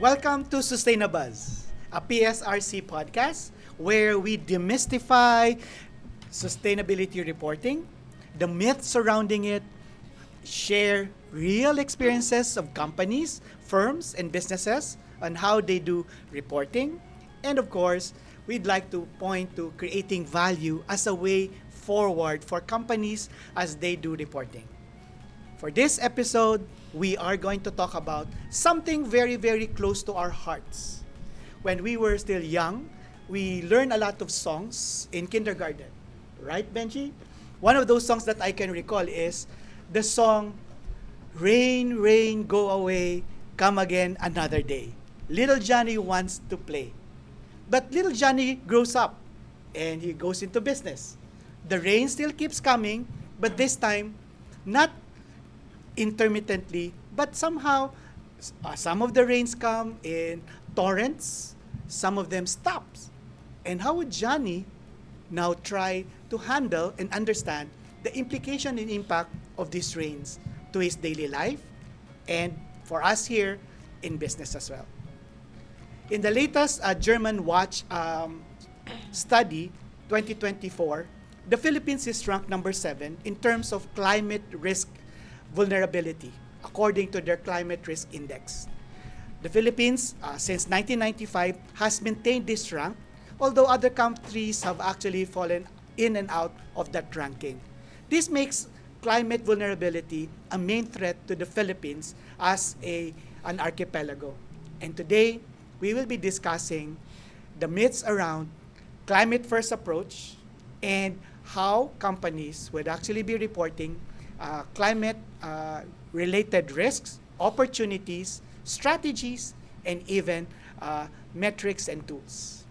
Welcome to Sustainabuzz, a PSRC podcast where we demystify sustainability reporting, the myths surrounding it, share real experiences of companies, firms, and businesses on how they do reporting, and of course, we'd like to point to creating value as a way forward for companies as they do reporting. For this episode, we are going to talk about something very, very close to our hearts. When we were still young, we learned a lot of songs in kindergarten. Right, Benji? One of those songs that I can recall is the song, Rain, Rain, Go Away, Come Again Another Day. Little Johnny wants to play. But little Johnny grows up and he goes into business. The rain still keeps coming, but this time, not intermittently, but somehow some of the rains come in torrents, some of them stops. And how would Johnny now try to handle and understand the implication and impact of these rains to his daily life and for us here in business as well? In the latest German Watch study, 2024, the Philippines is ranked number 7 in terms of climate risk vulnerability, according to their climate risk index. The Philippines, since 1995, has maintained this rank, although other countries have actually fallen in and out of that ranking. This makes climate vulnerability a main threat to the Philippines as an archipelago. And today, we will be discussing the myths around climate first approach and how companies would actually be reporting climate related risks, opportunities, strategies, and even metrics and tools.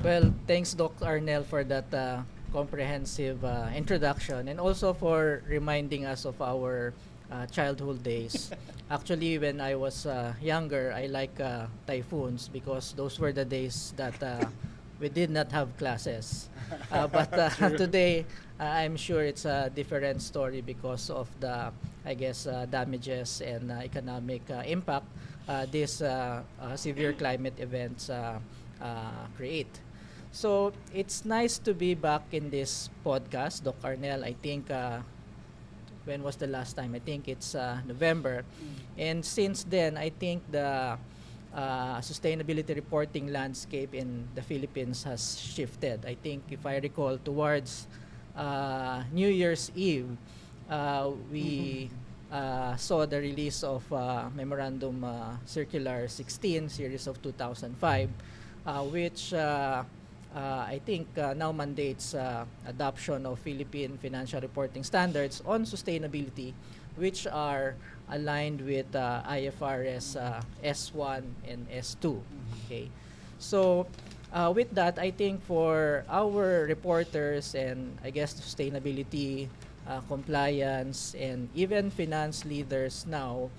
Well, thanks Doc Arnel for that comprehensive introduction and also for reminding us of our childhood days. Actually, when I was younger, I like typhoons because those were the days that we did not have classes. But today, I'm sure it's a different story because of the, I guess, damages and economic impact these severe climate events create. So it's nice to be back in this podcast, Doc Arnel. I think when was the last time? I think it's November. And since then, I think the sustainability reporting landscape in the Philippines has shifted. I think if I recall, towards New Year's Eve, we saw the release of Memorandum Circular 16, Series of 2005, which I think now mandates adoption of Philippine financial reporting standards on sustainability, which are aligned with IFRS S1 and S2. Okay, so with that, I think for our reporters and I guess sustainability, compliance, and even finance leaders now,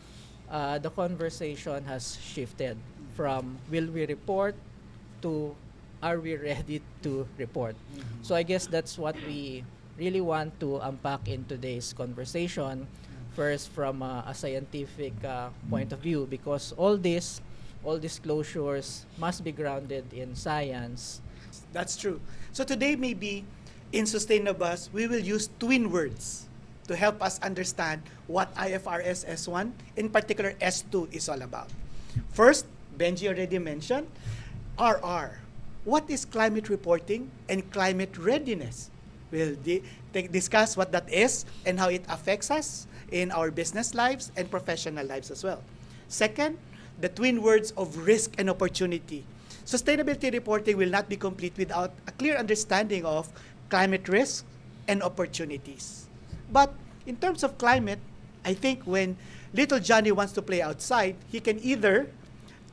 the conversation has shifted from will we report to are we ready to report? So I guess that's what we really want to unpack in today's conversation. First, from a scientific point of view, because all disclosures must be grounded in science. That's true. So today, maybe in Sustainabuzz, we will use twin words to help us understand what IFRS S1, in particular S2, is all about. First, Benji already mentioned, RR. What is climate reporting and climate readiness? We'll discuss what that is and how it affects us in our business lives and professional lives as well. Second, the twin words of risk and opportunity. Sustainability reporting will not be complete without a clear understanding of climate risk and opportunities. But in terms of climate, I think when little Johnny wants to play outside, he can either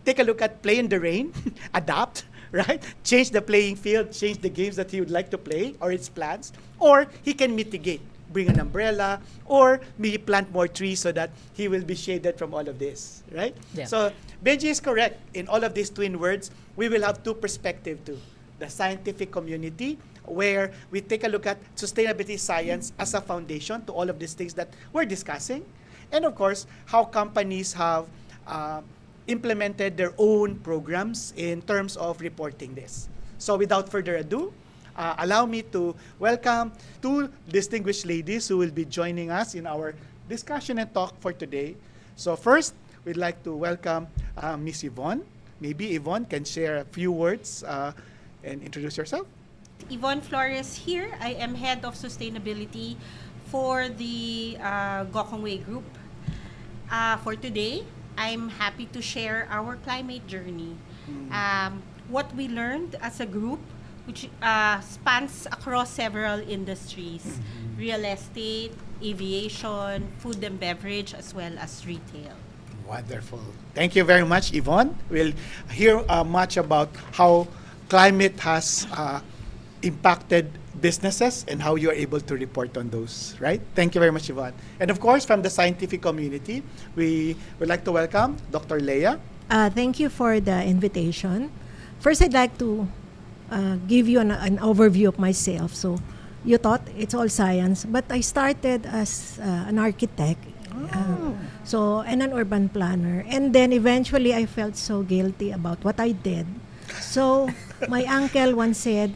take a look at play in the rain, adapt, right? Change the playing field, change the games that he would like to play or its plans, or he can mitigate, bring an umbrella, or maybe plant more trees so that he will be shaded from all of this, right? Yeah. So Benji is correct. In all of these twin words, we will have two perspectives too. The scientific community, where we take a look at sustainability science as a foundation to all of these things that we're discussing, and of course, how companies have implemented their own programs in terms of reporting this. So without further ado, allow me to welcome two distinguished ladies who will be joining us in our discussion and talk for today. So first, we'd like to welcome Miss Yvonne. Maybe Yvonne can share a few words and introduce yourself. Yvonne Flores here. I am Head of Sustainability for the Gokongwei Group. For today, I'm happy to share our climate journey. What we learned as a group, which spans across several industries, real estate, aviation, food and beverage, as well as retail. Wonderful. Thank you very much, Yvonne. We'll hear much about how climate has impacted businesses and how you're able to report on those, right? Thank you very much, Yvonne. And of course, from the scientific community, we would like to welcome Dr. Leah. Thank you for the invitation. First, I'd like to give you an overview of myself. So, you thought it's all science, but I started as an architect, and an urban planner. And then eventually, I felt so guilty about what I did. So, my uncle once said,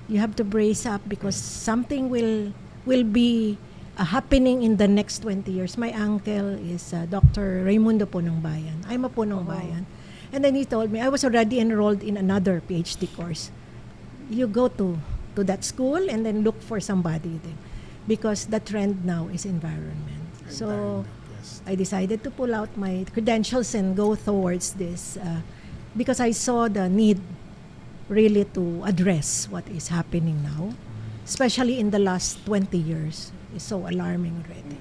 you have to brace up because something will be happening in the next 20 years. My uncle is Dr. Raimundo Punong Bayan. I'm a Punong Bayan. And then he told me, I was already enrolled in another PhD course. You go to that school and then look for somebody there. Because the trend now is environment. So yes. I decided to pull out my credentials and go towards this because I saw the need really to address what is happening now, especially in the last 20 years. It's so alarming already.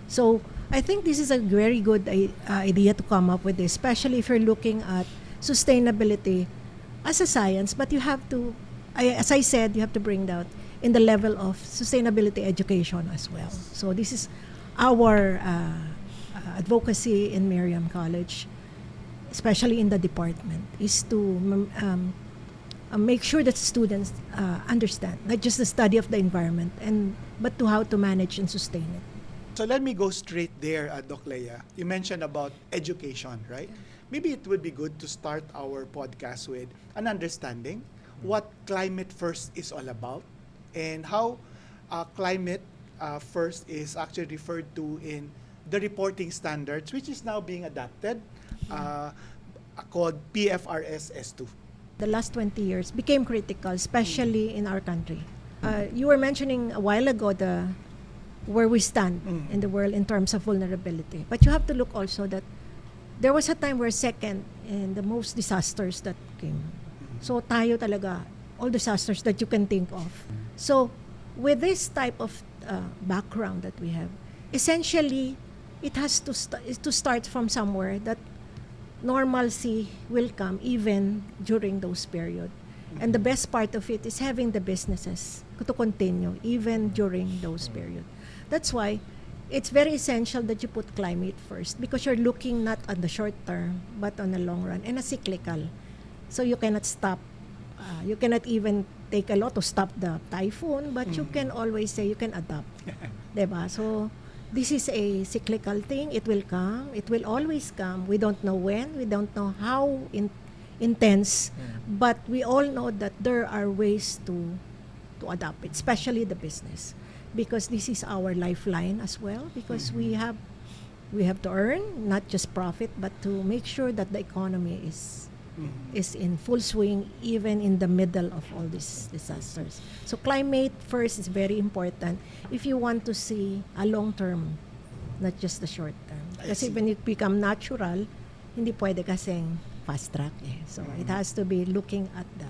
So I think this is a very good idea to come up with this, especially if you're looking at sustainability as a science, but you have to, as I said, you have to bring that in the level of sustainability education as well. So this is our advocacy in Miriam College, especially in the department, is to make sure that students understand not just the study of the environment but to how to manage and sustain it. So let me go straight there, Doc Leah. You mentioned about education, right? Maybe it would be good to start our podcast with an understanding what Climate First is all about and how Climate First is actually referred to in the reporting standards, which is now being adapted, called PFRS S2. The last 20 years became critical, especially in our country. You were mentioning a while ago where we stand in the world in terms of vulnerability. But you have to look also that there was a time we're second in the most disasters that came. So tayo talaga, all disasters that you can think of. So with this type of background that we have, essentially it has to start from somewhere that normalcy will come even during those periods. And the best part of it is having the businesses to continue even during those periods. That's why it's very essential that you put climate first because you're looking not on the short term but on the long run and a cyclical. So you cannot stop. You cannot even take a lot to stop the typhoon, but you can always say you can adapt. Diba? So this is a cyclical thing. It will come. It will always come. We don't know when. We don't know how intense. But we all know that there are ways to adapt it, especially the business. Because this is our lifeline as well. Because we have to earn, not just profit, but to make sure that the economy is in full swing, even in the middle of all these disasters. So climate first is very important if you want to see a long term, not just the short term. Kasi when it become natural, hindi pwede kasing fast track eh. So it has to be looking at the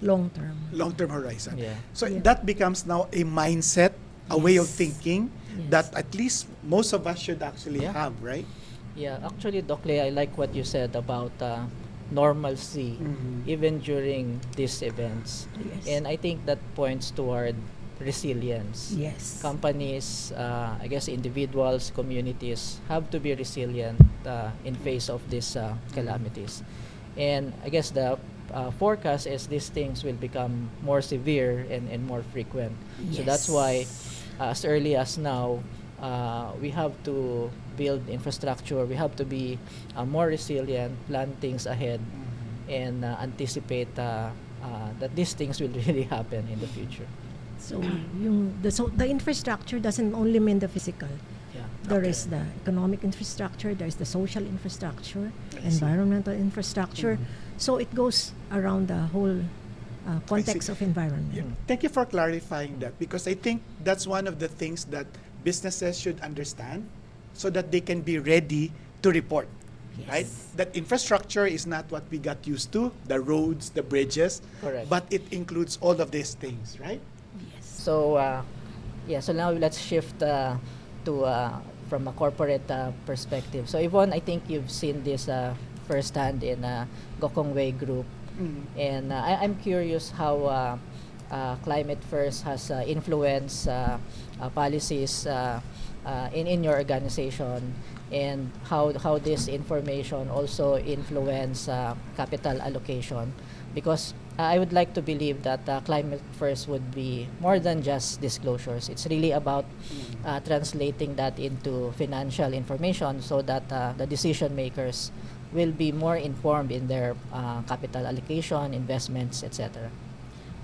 long term. Long-term horizon. Yeah. So that becomes now a mindset, a way of thinking that at least most of us should actually have, right? Yeah, actually, Doc Leah, I like what you said about normalcy even during these events. Yes. And I think that points toward resilience. Yes. Companies, I guess individuals, communities have to be resilient in face of these calamities. And I guess the forecast is these things will become more severe and more frequent. So that's why as early as now, we have to build infrastructure, we have to be more resilient, plan things ahead, and anticipate that these things will really happen in the future. So the infrastructure doesn't only mean the physical. Yeah. There Okay. is the economic infrastructure, there is the social infrastructure, I see. environmental infrastructure. So it goes around the whole context see. of environment. Yeah. Thank you for clarifying that, because I think that's one of the things that businesses should understand so that they can be ready to report. Yes. Right? That infrastructure is not what we got used to, the roads, the bridges, Correct. but it includes all of these things, right? Yes. So so now let's shift to from a corporate perspective. So Yvonne, I think you've seen this firsthand in Gokongwei Group, and I'm curious how Climate First has influenced policies in your organization, and how this information also influence capital allocation, because I would like to believe that Climate First would be more than just disclosures. It's really about translating that into financial information so that the decision makers will be more informed in their capital allocation, investments, etc.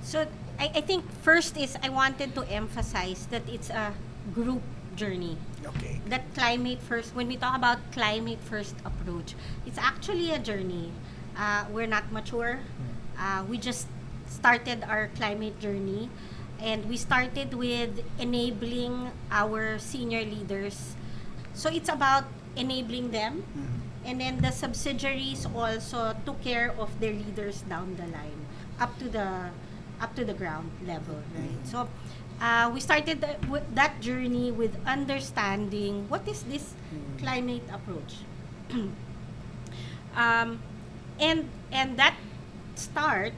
So I think first is I wanted to emphasize that it's a group journey. Okay. That climate first, when we talk about climate first approach, it's actually a journey. We're not mature. We just started our climate journey, and we started with enabling our senior leaders. So it's about enabling them, and then the subsidiaries also took care of their leaders down the line, up to the ground level, right? So we started that journey with understanding what is this climate approach, and that start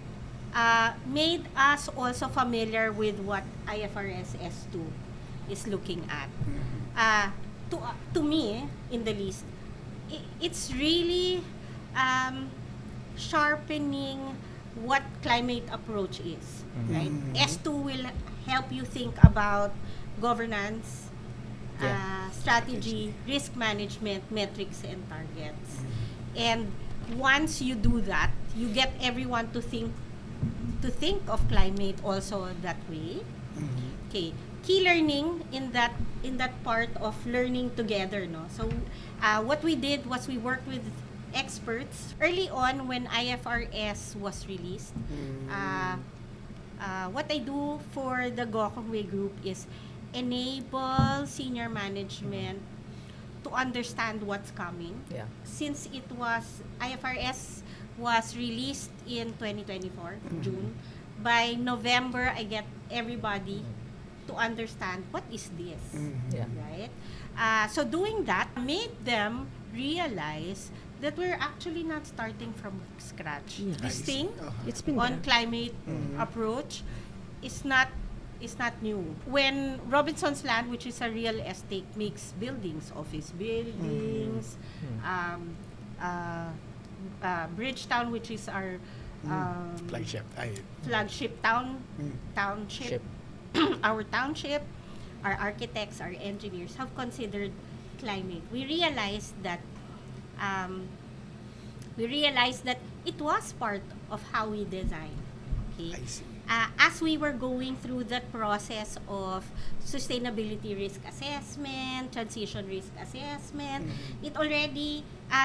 made us also familiar with what IFRS S2 is looking at. To me, in the least, it's really sharpening what climate approach is, right? S2 will help you think about governance, strategy, risk management, metrics, and targets. And once you do that, you get everyone to think of climate also that way. Okay. Key learning in that part of learning together, no. So what we did was we worked with experts early on when IFRS was released. What I do for the Gokongwei Group is enable senior management to understand what's coming. Yeah. Since IFRS was released in 2024, June, by November, I get everybody to understand what is this, Yeah. right? So doing that made them realize that we're actually not starting from scratch. Yeah. This thing It's been on there. climate approach is not new. When Robinson's Land, which is a real estate, makes buildings, office buildings, Bridgetown, which is our flagship township, our township, our architects, our engineers have considered climate. We realized that it was part of how we design. Okay. I see. As we were going through that process of sustainability risk assessment, transition risk assessment, it already,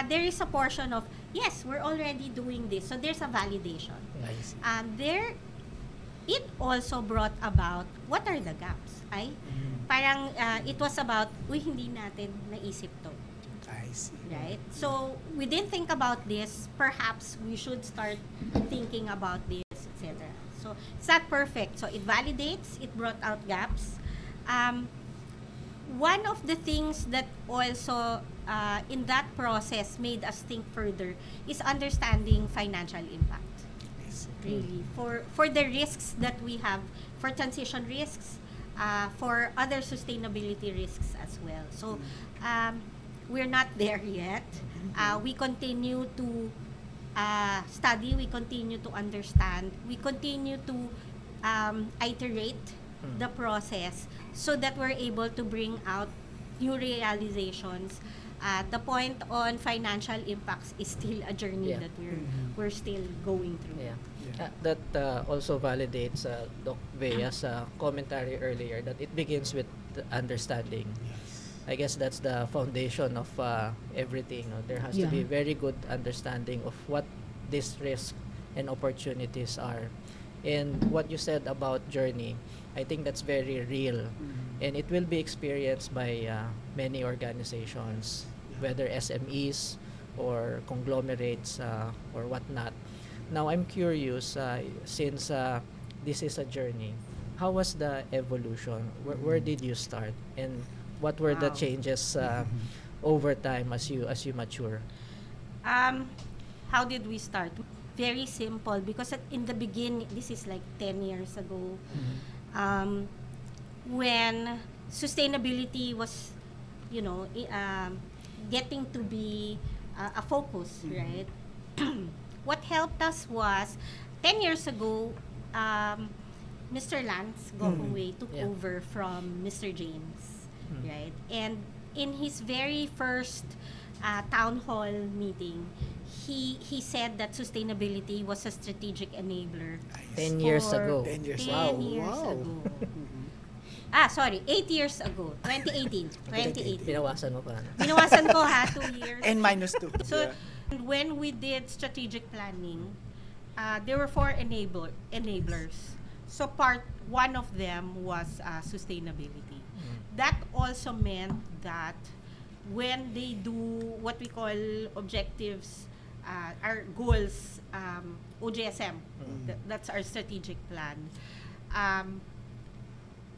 there is a portion of, yes, we're already doing this. So there's a validation. I see. It also brought about, what are the gaps? Parang, it was about, hindi natin naisip to. I see. Right? So, we didn't think about this. Perhaps we should start thinking about this, etc. So, it's not perfect. So, it validates, it brought out gaps. One of the things that also in that process made us think further is understanding financial impact. I see. Really. For the risks that we have, for transition risks, for other sustainability risks as well. So, we're not there yet. We continue to study, we continue to understand, we continue to iterate the process so that we're able to bring out new realizations. The point on financial impacts is still a journey Yeah. that we're still going through. Yeah. Yeah. That also validates Doc Vea's commentary earlier that it begins with the understanding. I guess that's the foundation of everything. There has to be Yeah. very good understanding of what these risks and opportunities are. And what you said about journey, I think that's very real. And it will be experienced by many organizations, whether SMEs or conglomerates or whatnot. Now, I'm curious, since this is a journey, how was the evolution? Where did you start? And what were the Wow. changes over time as you mature? How did we start? Very simple, because in the beginning, this is like 10 years ago, when sustainability was, getting to be a focus, right? What helped us was 10 years ago, Mr. Lance Gokongwei took Yeah. over from Mr. James, Mm. right? And in his very first town hall meeting, he said that sustainability was a strategic enabler. 10 years for ago. 10 years 10 Wow. years Wow. ago. 8 years ago. 2018. 2018. Binawasan mo pa. Binawasan ko 2 years. N minus 2. So, when we did strategic planning, there were 4 enablers. So, one of them was sustainability. That also meant that when they do what we call objectives, our goals, OJSM, that's our strategic plan.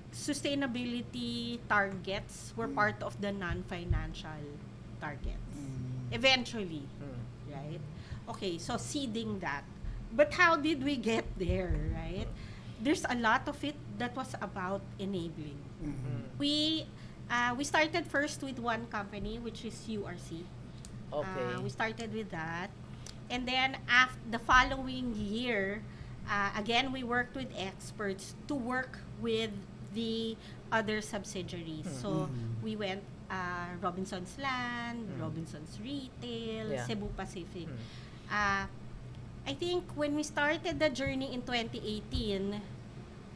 Sustainability targets were part of the non-financial targets. Eventually, right? Okay, so seeding that. But how did we get there, right? There's a lot of it that was about enabling. We started first with one company, which is URC. Okay. We started with that. And then after the following year, again, we worked with experts to work with the other subsidiaries. So we went Robinson's Land, Robinson's Retail, Yeah. Cebu Pacific. I think when we started the journey in 2018,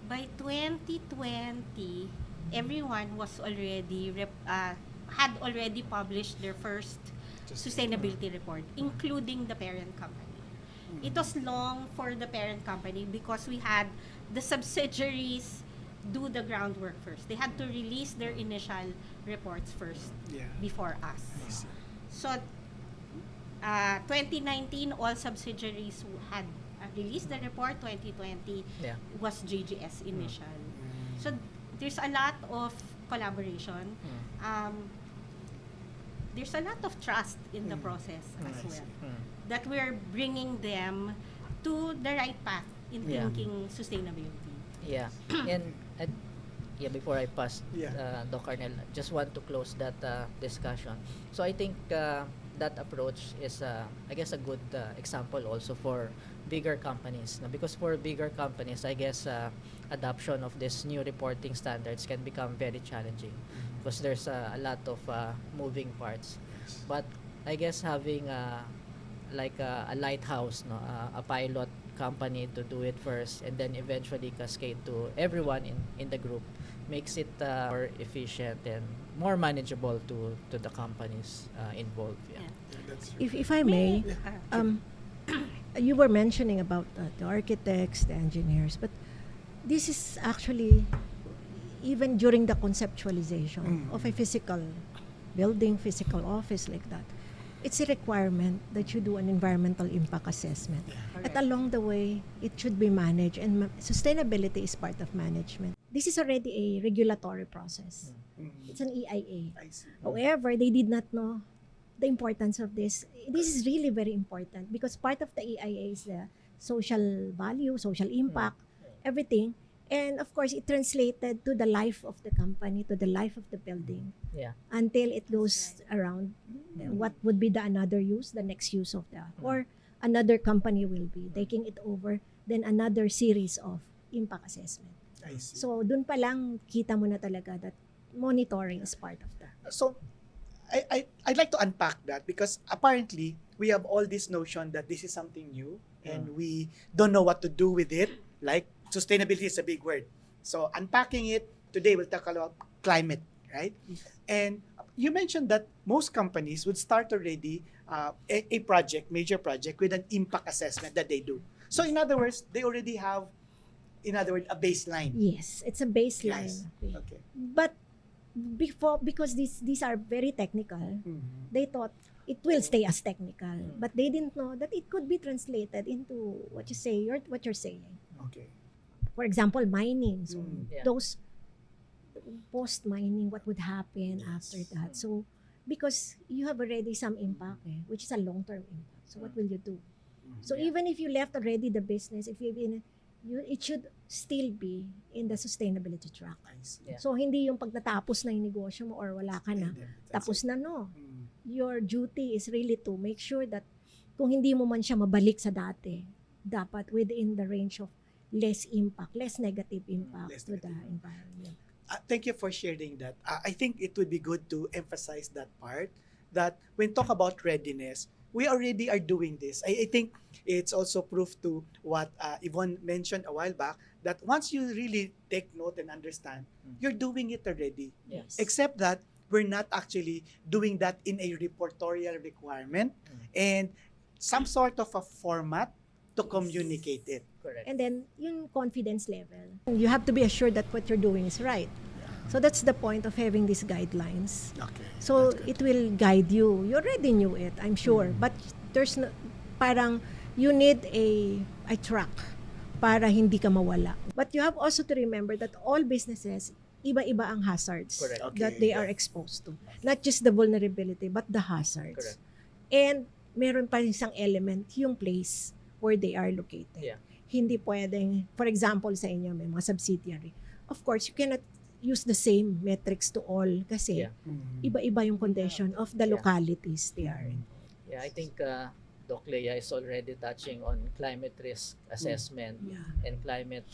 by 2020, everyone was already had already published their first sustainability report, including the parent company. It was long for the parent company because we had the subsidiaries do the groundwork first. They had to release their initial reports first before us. So, 2019, all subsidiaries had released the report. 2020 Yeah. was JGS initial. So, there's a lot of collaboration. There's a lot of trust in the process as well. That we're bringing them to the right path in Yeah. thinking sustainability. Yeah. And before I pass Yeah. Doc Arnel, just want to close that discussion. So I think that approach is, I guess, a good example also for bigger companies. No? Because for bigger companies, I guess adoption of this new reporting standards can become very challenging because there's a lot of moving parts. But I guess having like a lighthouse, no, a pilot company to do it first and then eventually cascade to everyone in the group makes it more efficient and more manageable to the companies involved. Yeah. If I may, you were mentioning about the architects, the engineers, but this is actually even during the conceptualization of a physical building, physical office like that. It's a requirement that you do an environmental impact assessment. At along the way, it should be managed, and sustainability is part of management. This is already a regulatory process. It's an EIA. I see. However, they did not know the importance of this. This is really very important because part of the EIA is the social value, social impact, everything. And of course, it translated to the life of the company, to the life of the building, Yeah. until it goes around what would be the another use, the next use of the, or another company will be taking it over, then another series of impact assessment. I see. So, dun pa lang, kita mo na talaga that monitoring is part of the So I'd like to unpack that because apparently we have all this notion that this is something new and we don't know what to do with it. Like sustainability is a big word. So unpacking it, today we'll talk about climate, right? And you mentioned that most companies would start already a project, major project with an impact assessment that they do. So in other words, they already have, in other words, a baseline. Yes, it's a baseline. Yes. Okay. But because these are very technical, Mhm. they thought it will stay as technical, but they didn't know that it could be translated into what you're saying. Okay. For example, mining. So Yeah. those post mining, what would happen after that? So because you have already some impact, which is a long term impact. So what will you do? So even if you left already the business, if you've been it should still be in the sustainability track. I see. Yeah. So hindi yung pag natapos na yung negosyo mo or wala ka na, That's tapos it. na no. Mm. Your duty is really to make sure that kung hindi mo man siya mabalik sa dati, dapat within the range of less impact, less negative impact Less to the negative. environment. Thank you for sharing that. I think it would be good to emphasize that part, that when talk about readiness, we already are doing this. I think it's also proof to what Yvonne mentioned a while back, that once you really take note and understand, you're doing it already. Yes. Except that we're not actually doing that in a reportorial requirement and some sort of a format to communicate it. Correct. And then yung confidence level. You have to be assured that what you're doing is right. So that's the point of having these guidelines. Okay. So That's good. it will guide you. You already knew it, I'm sure. But there's no, parang you need a track para hindi ka mawala. But you have also to remember that all businesses, iba-iba ang hazards Correct. that Okay. they are exposed to. Not just the vulnerability, but the hazards. Correct. And meron pa isang element, yung place where they are located. Yeah. Hindi pwedeng, for example, sa inyo, may mga subsidiary. Of course, you cannot use the same metrics to all kasi Yeah. Mhm. iba-iba yung condition of the Yeah. localities they are in. Yeah, I think Doc Leah is already touching on climate risk assessment Yeah. and climate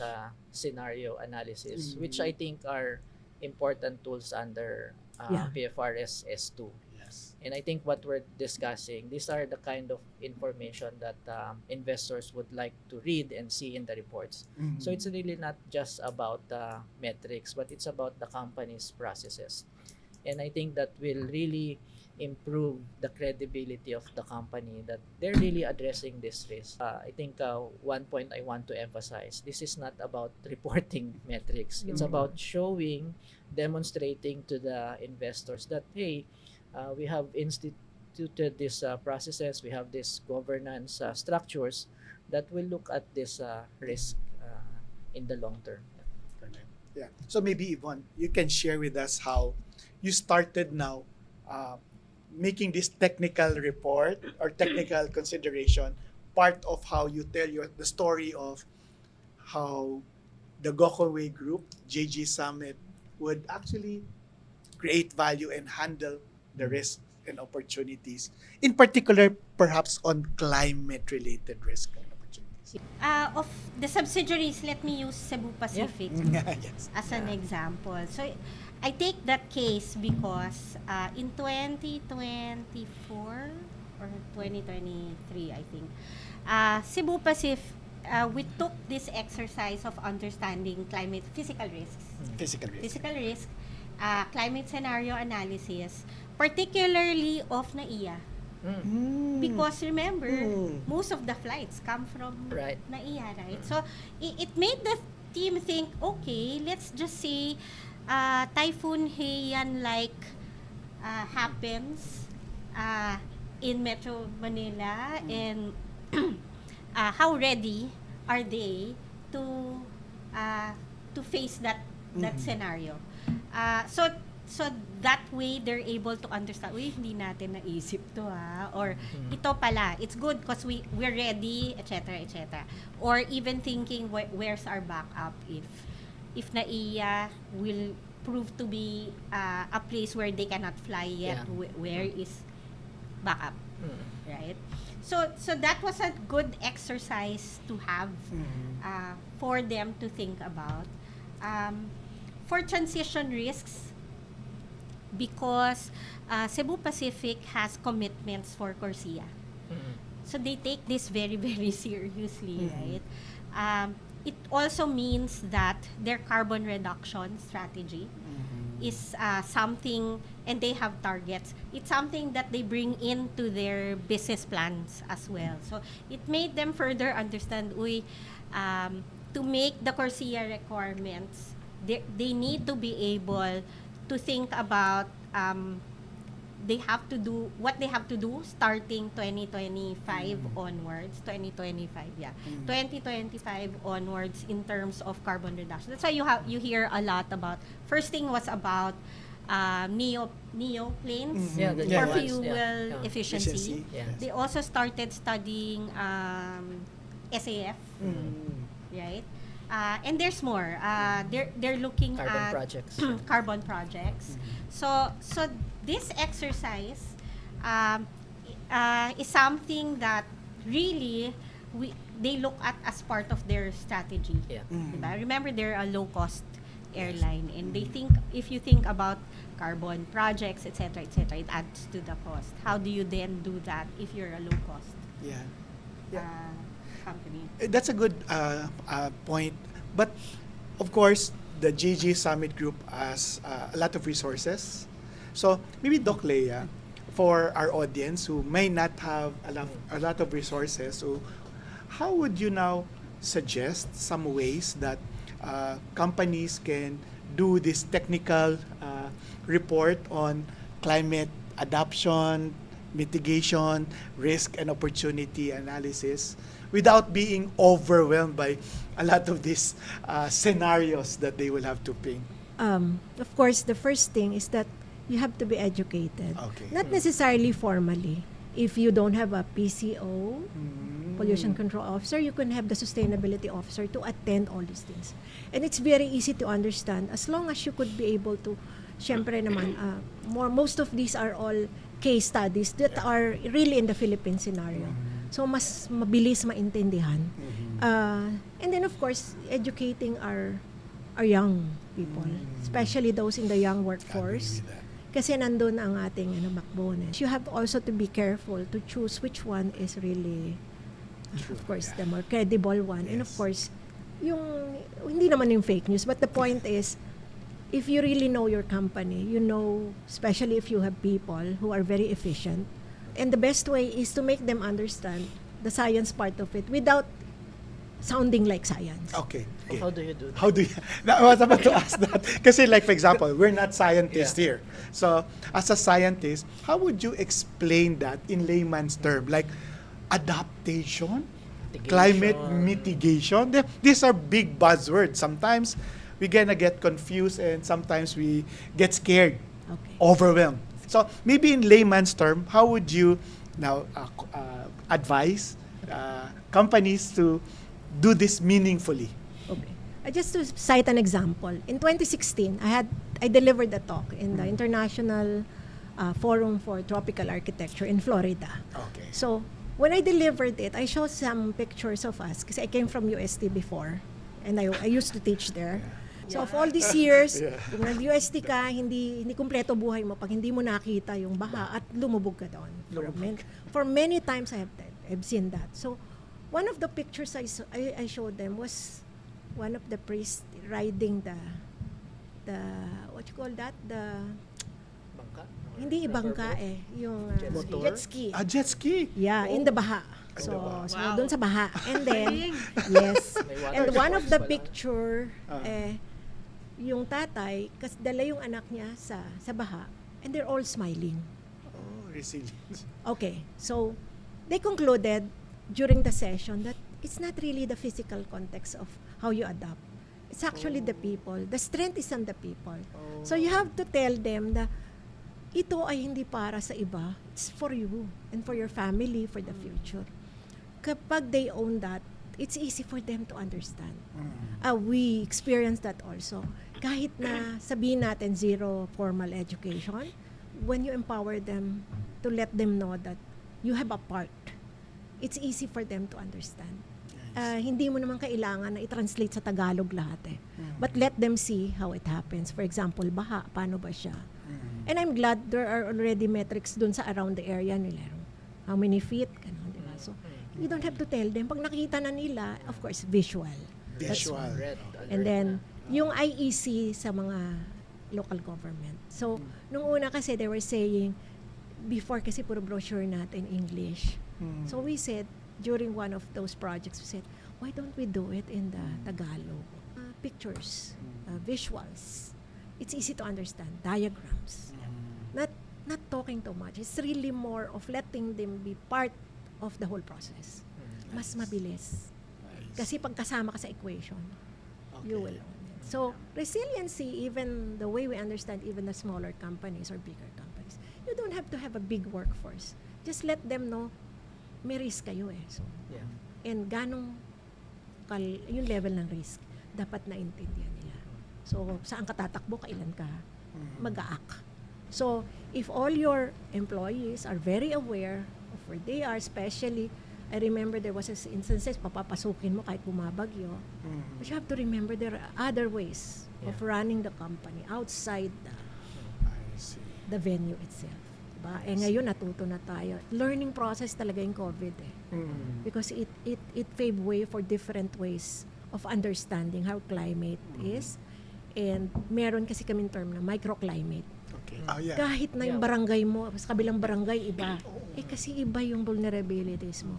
scenario analysis, which I think are important tools under Yeah. PFRS S2. Yes. And I think what we're discussing, these are the kind of information that investors would like to read and see in the reports. Mhm. So it's really not just about the metrics, but it's about the company's processes. And I think that will really improve the credibility of the company that they're really addressing this risk. I think one point I want to emphasize, this is not about reporting metrics. It's No. about showing, demonstrating to the investors that, hey, we have instituted these processes, we have these governance structures that will look at this risk in the long term. Yeah. So maybe Yvonne, you can share with us how you started now making this technical report or technical consideration part of how you tell the story of how the Gokongwei Group, JG Summit, would actually create value and handle the risks and opportunities. In particular, perhaps on climate-related risk and opportunities. Of the subsidiaries, let me use Cebu Pacific Yes. as an example. So, I take that case because in 2024 or 2023, I think, Cebu Pacific, we took this exercise of understanding physical risks. Physical risk. Physical risk, climate scenario analysis, particularly of NAIA. Because remember, most of the flights come from Right. NAIA, right? So, it made the team think, okay, let's just say Typhoon Haiyan happens in Metro Manila, and how ready are they to face that scenario? So that way they're able to understand, hindi natin naisip to or ito pala, it's good because we're ready, etc., etc. Or even thinking, where's our backup if NAIA will prove to be a place where they cannot fly yet, Yeah. where is backup, right? So that was a good exercise to have for them to think about. For transition risks, because Cebu Pacific has commitments for CORSIA. So they take this very, very seriously, right? It also means that their carbon reduction strategy is something, and they have targets. It's something that they bring into their business plans as well. So it made them further understand, to make the CORSIA requirements, they need to be able to think about they have to do what they have to do starting 2025 onwards. 2025 onwards in terms of carbon reduction. That's why you hear a lot about. First thing was about neo planes Yeah, the for new ones. fuel Yeah. efficiency. Yeah. They also started studying SAF, right? And there's more. They're looking Carbon at projects. carbon projects. So this exercise is something that really they look at as part of their strategy. Yeah. Diba? Remember, they're a low-cost airline, and they think, if you think about carbon projects, etc., it adds to the cost. How do you then do that if you're a low-cost company? That's a good point. But of course, the GG Summit Group has a lot of resources. So maybe Doc Leah, for our audience who may not have a lot of resources, so how would you now suggest some ways that companies can do this technical report on climate adaptation, mitigation, risk and opportunity analysis without being overwhelmed by a lot of these scenarios that they will have to paint? Of course, the first thing is that you have to be educated. Okay. Not necessarily formally. If you don't have a PCO, Pollution Control Officer, you can have the Sustainability Officer to attend all these things. And it's very easy to understand as long as you could be able to, syempre naman, most of these are all case studies that are really in the Philippine scenario. So, mas mabilis maintindihan. And then, of course, educating our young people, especially those in the young workforce. Kasi nandun ang ating backbone. You have also to be careful to choose which one is really, of course, the more credible one. And of course, hindi naman yung fake news, but the point is, if you really know your company, you know, especially if you have people who are very efficient, and the best way is to make them understand the science part of it without sounding like science. Okay. How do you do that? How do you? I was about to ask that. Kasi like, for example, we're not scientists here. So, as a scientist, how would you explain that in layman's term? Like, adaptation? Mitigation. Climate mitigation? These are big buzzwords. Sometimes, we're gonna get confused and sometimes we get scared, overwhelmed. So, maybe in layman's term, how would you now advise companies to do this meaningfully? Okay. Just to cite an example, in 2016, I delivered a talk in the International Forum for Tropical Architecture in Florida. Okay. So, when I delivered it, I showed some pictures of us kasi I came from UST before and I used to teach there. So, of all these years, kung nag-UST ka, hindi kumpleto buhay mo pag hindi mo nakita yung baha at lumubog ka doon. For many times, I've seen that. So, one of the pictures I showed them was one of the priests riding the what you call that? The Bangka? hindi bangka yung jet ski. Jet ski? Yeah, in the baha. So, Wow. doon sa baha. And then, yes. May water And one of the sports pala. picture, yung tatay, kasi dala yung anak niya sa baha, and they're all smiling. Oh, resilience. Okay, so they concluded during the session that it's not really the physical context of how you adapt. It's actually the people. The strength is on the people. So you have to tell them that ito ay hindi para sa iba. It's for you and for your family, for the future. Kapag they own that, it's easy for them to understand. We experience that also. Kahit na sabihin natin zero formal education, when you empower them to let them know that you have a part, it's easy for them to understand. Hindi mo naman kailangan na i-translate sa Tagalog lahat But let them see how it happens. For example, baha, paano ba siya? And I'm glad there are already metrics dun sa around the area nila. How many feet, ganun, di ba? So, you don't have to tell them. Pag nakita na nila, of course, visual. That's Visual. one. Red, And alert then, na. yung IEC sa mga local government. So, nung una kasi, they were saying, before kasi puro brochure natin English. So, we said, during one of those projects, we said, why don't we do it in the Tagalog? Pictures, visuals. It's easy to understand. Diagrams. Not talking too much. It's really more of letting them be part of the whole process. Mas mabilis. Kasi pagkasama ka sa equation, you will own it. So, resiliency, even the way we understand even the smaller companies or bigger companies, you don't have to have a big workforce. Just let them know, may risk kayo eh. So, Yeah. and yung level ng risk, dapat naintindihan nila. So, saan ka tatakbo, kailan ka mag-aak. So, if all your employees are very aware of where they are, especially, I remember there was instances, papapasukin mo kahit bumabagyo. But you have to remember there are other ways of running the company outside I see. the venue itself. Diba? Eh ngayon, natuto na tayo. Learning process talaga yung COVID eh. Because it paved way for different ways of understanding how climate is. And meron kasi kaming term na microclimate. Okay. Oh, yeah. Kahit na yung barangay mo, sa kabilang barangay, iba. Eh kasi iba yung vulnerabilities mo.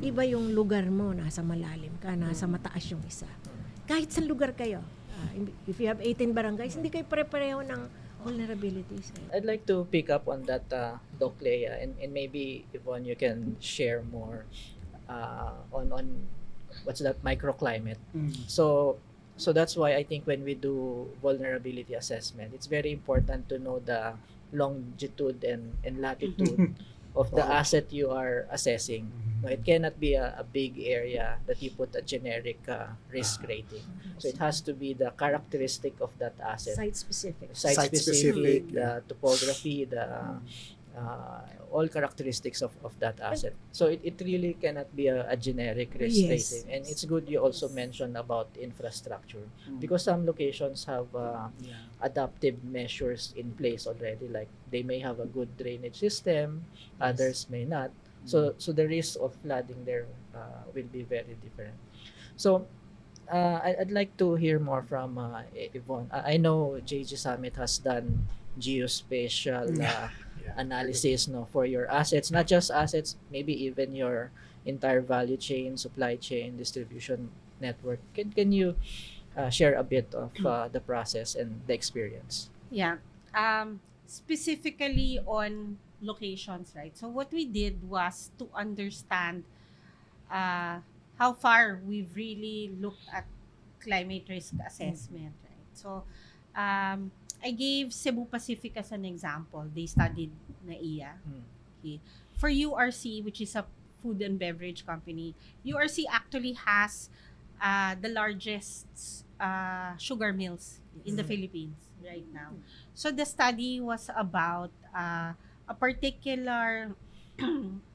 Iba yung lugar mo, nasa malalim ka, nasa mataas yung isa. Kahit sa lugar kayo, if you have 18 barangays, hindi kayo pare-pareho ng vulnerabilities. I'd like to pick up on that, Doc Leah, and maybe Yvonne, you can share more on what's that microclimate. So that's why I think when we do vulnerability assessment, it's very important to know the longitude and latitude of the asset you are assessing. No, it cannot be a big area that you put a generic risk rating. So it has to be the characteristic of that asset. Site-specific. Site-specific, The topography, the all characteristics of that asset. So it really cannot be a generic risk Yes. rating. And it's good you also mentioned about infrastructure because some locations have adaptive measures in place already. Like they may have a good drainage system, others may not. So the risk of flooding there will be very different. So I'd like to hear more from Yvonne. I know JG Summit has done geospatial analysis for your assets, not just assets, maybe even your entire value chain, supply chain, distribution network. Can you share a bit of the process and the experience? Yeah. Specifically on locations, right? So what we did was to understand how far we've really looked at climate risk assessment, right? So I gave Cebu Pacific as an example. They studied NAIA. Okay. For URC, which is a food and beverage company, URC actually has the largest sugar mills in the Philippines right now. So the study was about a particular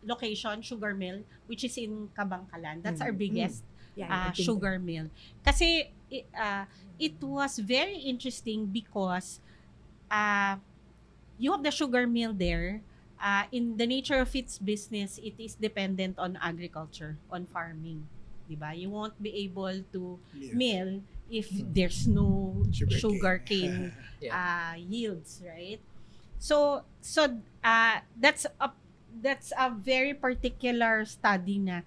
location, sugar mill, which is in Kabangkalan. That's our biggest sugar mill. Kasi it was very interesting because you have the sugar mill there. In the nature of its business, it is dependent on agriculture, on farming. Diba? You won't be able to mill if there's no sugarcane yields, right? So that's a very particular study na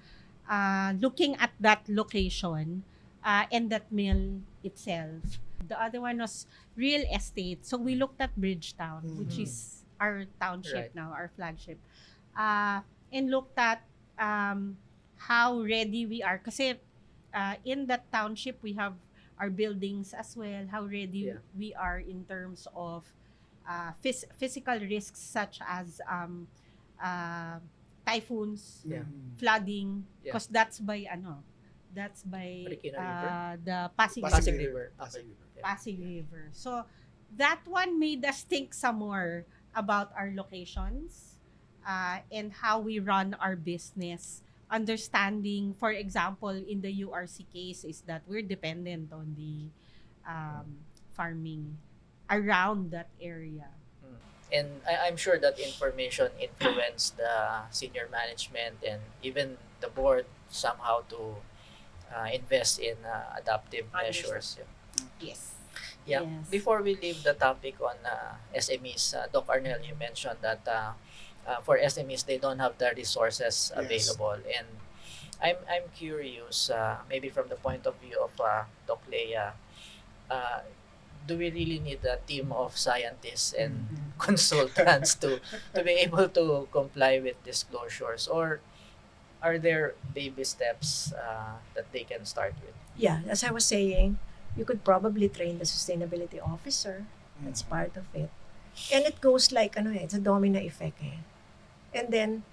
looking at that location and that mill itself. The other one was real estate. So we looked at Bridgetown, which is our township now, our flagship, and looked at how ready we are. Kasi in that township, we have our buildings as well, how ready we are in terms of physical risks such as typhoons, flooding, because that's by the Pasig River. Pasig River. So that one made us think some more about our locations and how we run our business. Understanding, for example, in the URC case, is that we're dependent on the farming around that area. And I'm sure that information influenced the senior management and even the board somehow to invest in adaptive measures. Yes. Yeah. Yes. Before we leave the topic on SMEs, Doc Arnel, you mentioned that for SMEs they don't have the resources available, and I'm curious, maybe from the point of view of Doc Leah, uh, do we really need a team of scientists and consultants to be able to comply with disclosures, or are there baby steps that they can start with? Yeah, as I was saying, you could probably train the sustainability officer. That's part of it. And it goes like, it's a domino effect. And then,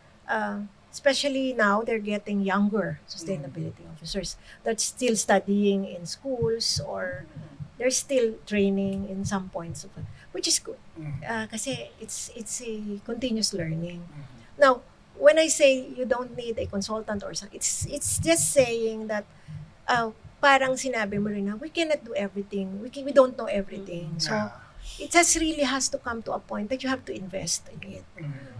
especially now, they're getting younger sustainability officers that's still studying in schools or they're still training in some points of it, which is good. Kasi it's a continuous learning. Now, when I say you don't need a consultant or something, it's just saying that parang sinabi mo rin na we cannot do everything. We don't know everything. So, it really has to come to a point that you have to invest in it.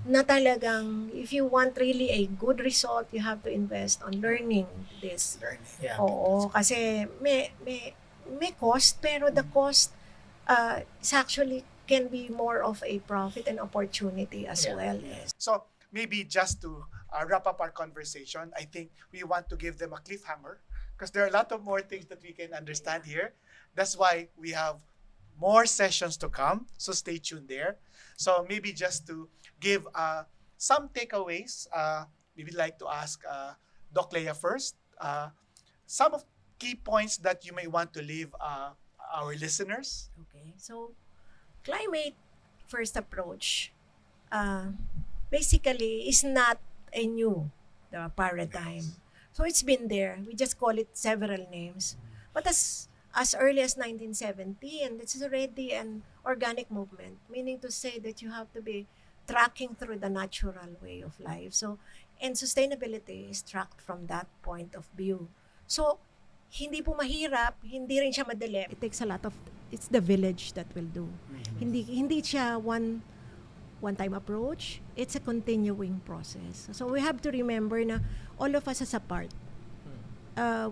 Na talagang, if you want really a good result, you have to invest on learning this. Yeah. Oo, kasi may cost, pero the cost is actually can be more of a profit and opportunity as Yeah. well. So maybe just to wrap up our conversation, I think we want to give them a cliffhanger because there are a lot of more things that we can understand here. That's why we have more sessions to come. So stay tuned there. So maybe just to give some takeaways, we would like to ask Doc Leah first. Some of key points that you may want to leave our listeners. Okay, so climate first approach basically is not a new paradigm. So it's been there. We just call it several names. But as early as 1970, and this is already an organic movement, meaning to say that you have to be tracking through the natural way of life. So, and sustainability is tracked from that point of view. So, hindi po mahirap, hindi rin siya madali. It takes a lot of, it's the village that will do. Hindi siya one-time approach. It's a continuing process. So we have to remember na all of us as a part.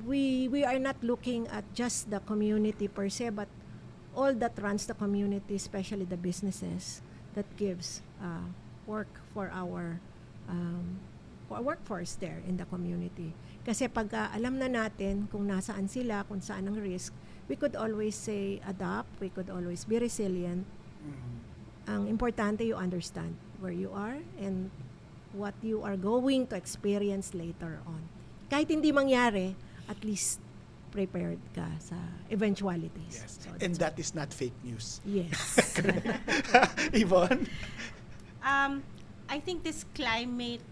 We are not looking at just the community per se, but all that runs the community, especially the businesses that gives work for our workforce there in the community. Kasi pag alam na natin kung nasaan sila, kung saan ang risk, we could always say adapt, we could always be resilient. Ang importante you understand where you are and what you are going to experience later on. Kahit hindi mangyari, at least prepared ka sa eventualities. Yes. So And that's that is not fake news. yes. Yvonne? I think this climate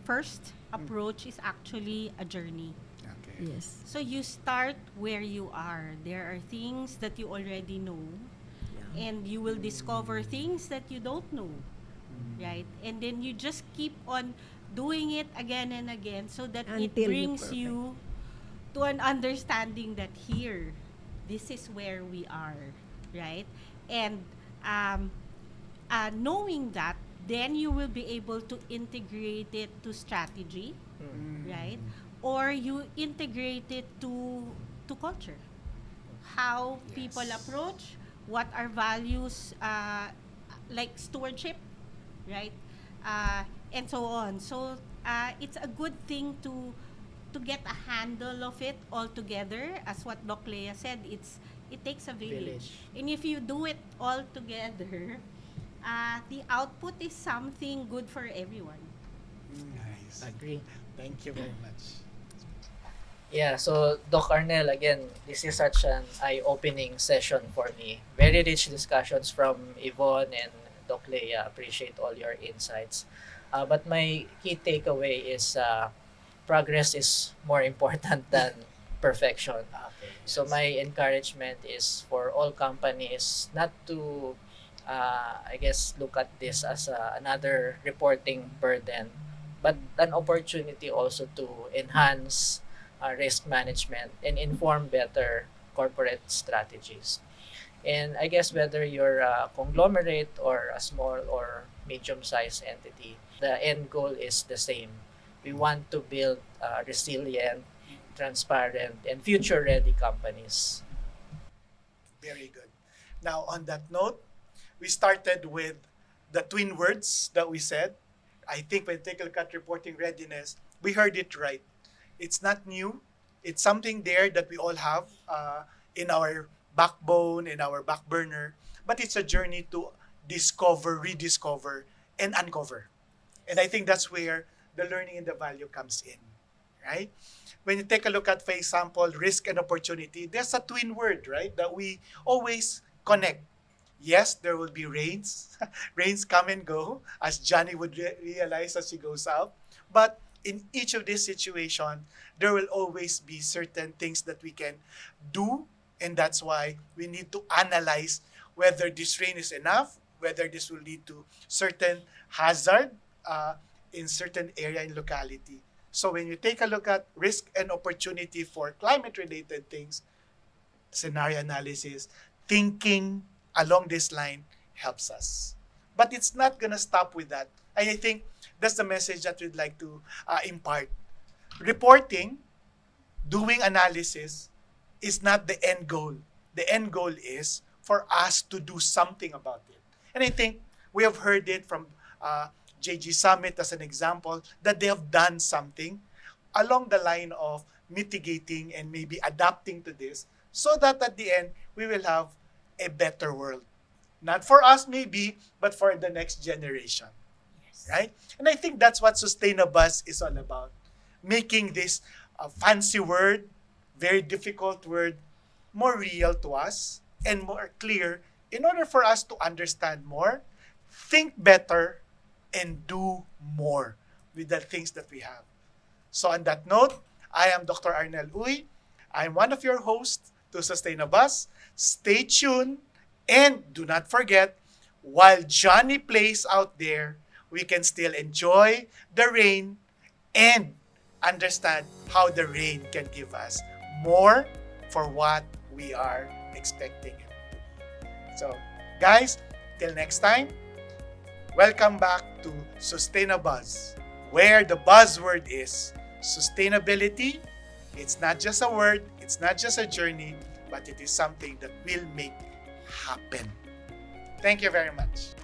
first approach is actually a journey. Okay. Yes. So you start where you are. There are things that you already know, and you will discover things that you don't know, right? And then you just keep on doing it again and again so that it Until you brings perfect. you to an understanding that here, this is where we are, right? And knowing that, then you will be able to integrate it to strategy, right? Or you integrate it to culture. How people approach, what are values like stewardship, right? And so on. So it's a good thing to get a handle of it all together. As what Doc Leah said, it takes a village. And if you do it all together, the output is something good for everyone. Nice. Agree. Thank you very much. Yeah, so Doc Arnel, again, this is such an eye-opening session for me. Very rich discussions from Yvonne and Doc Leah. Appreciate all your insights. But my key takeaway is progress is more important than perfection. Okay. So my encouragement is for all companies not to, look at this as another reporting burden, but an opportunity also to enhance risk management and inform better corporate strategies. And I guess whether you're a conglomerate or a small or medium-sized entity, the end goal is the same. We want to build resilient, transparent, and future-ready companies. Very good. Now, on that note, we started with the twin words that we said. I think when take a look at reporting readiness, we heard it right. It's not new. It's something there that we all have in our backbone, in our back burner. But it's a journey to discover, rediscover, and uncover. And I think that's where the learning and the value comes in, right? When you take a look at, for example, risk and opportunity, there's a twin word, right, that we always connect. Yes, there will be rains. Rains come and go, as Johnny would realize as he goes out. But in each of these situations, there will always be certain things that we can do. And that's why we need to analyze whether this rain is enough, whether this will lead to certain hazard in certain area and locality. So when you take a look at risk and opportunity for climate-related things, scenario analysis, thinking along this line helps us. But it's not going to stop with that. And I think that's the message that we'd like to impart. Reporting, doing analysis, is not the end goal. The end goal is for us to do something about it. And I think we have heard it from JG Summit as an example, that they have done something along the line of mitigating and maybe adapting to this, so that at the end, we will have a better world. Not for us maybe, but for the next generation. Yes. Right? And I think that's what Sustainabuzz is all about. Making this fancy word, very difficult word, more real to us and more clear in order for us to understand more, think better, and do more with the things that we have. So on that note, I am Dr. Arnel Uy. I'm one of your hosts to Sustainabuzz. Stay tuned and do not forget, while Johnny plays out there, we can still enjoy the rain and understand how the rain can give us more for what we are expecting. So, guys, till next time, welcome back to Sustainabuzz, where the buzzword is sustainability. It's not just a word, it's not just a journey, but it is something that will make happen. Thank you very much.